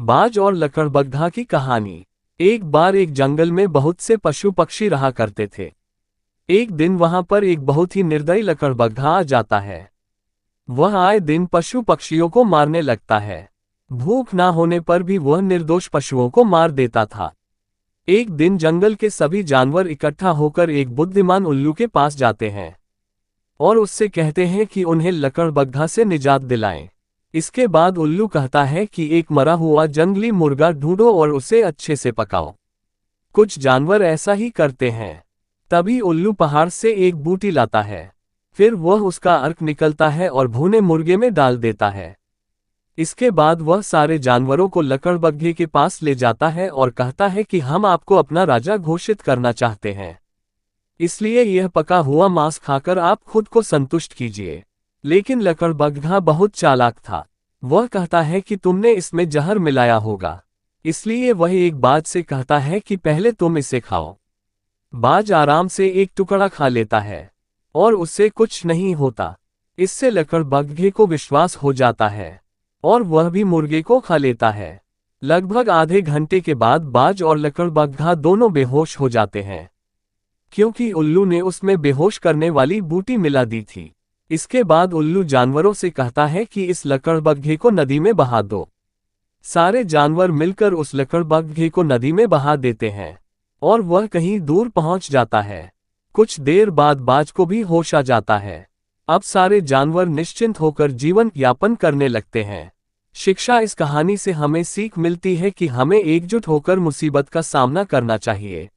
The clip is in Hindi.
बाज और लकड़बग्घा की कहानी। एक बार एक जंगल में बहुत से पशु पक्षी रहा करते थे। एक दिन वहां पर एक बहुत ही निर्दयी लकड़बग्घा आ जाता है। वह आए दिन पशु पक्षियों को मारने लगता है। भूख ना होने पर भी वह निर्दोष पशुओं को मार देता था। एक दिन जंगल के सभी जानवर इकट्ठा होकर एक बुद्धिमान उल्लू के पास जाते हैं और उससे कहते हैं कि उन्हें लकड़बग्घा से निजात दिलाएं। इसके बाद उल्लू कहता है कि एक मरा हुआ जंगली मुर्गा ढूंढो और उसे अच्छे से पकाओ। कुछ जानवर ऐसा ही करते हैं। तभी उल्लू पहाड़ से एक बूटी लाता है। फिर वह उसका अर्क निकलता है और भुने मुर्गे में डाल देता है। इसके बाद वह सारे जानवरों को लकड़बग्घे के पास ले जाता है और कहता है कि हम आपको अपना राजा घोषित करना चाहते हैं, इसलिए यह पका हुआ मांस खाकर आप खुद को संतुष्ट कीजिए। लेकिन लकड़बग्घा बहुत चालाक था। वह कहता है कि तुमने इसमें जहर मिलाया होगा, इसलिए वह एक बाज से कहता है कि पहले तुम इसे खाओ। बाज आराम से एक टुकड़ा खा लेता है और उससे कुछ नहीं होता। इससे लकड़बग्घे को विश्वास हो जाता है और वह भी मुर्गे को खा लेता है। लगभग आधे घंटे के बाद बाज और लकड़बग्घा दोनों बेहोश हो जाते हैं, क्योंकि उल्लू ने उसमें बेहोश करने वाली बूटी मिला दी थी। इसके बाद उल्लू जानवरों से कहता है कि इस लकड़बग्घे को नदी में बहा दो। सारे जानवर मिलकर उस लकड़बग्घे को नदी में बहा देते हैं और वह कहीं दूर पहुंच जाता है। कुछ देर बाद बाज को भी होश आ जाता है। अब सारे जानवर निश्चिंत होकर जीवन यापन करने लगते हैं। शिक्षा: इस कहानी से हमें सीख मिलती है कि हमें एकजुट होकर मुसीबत का सामना करना चाहिए।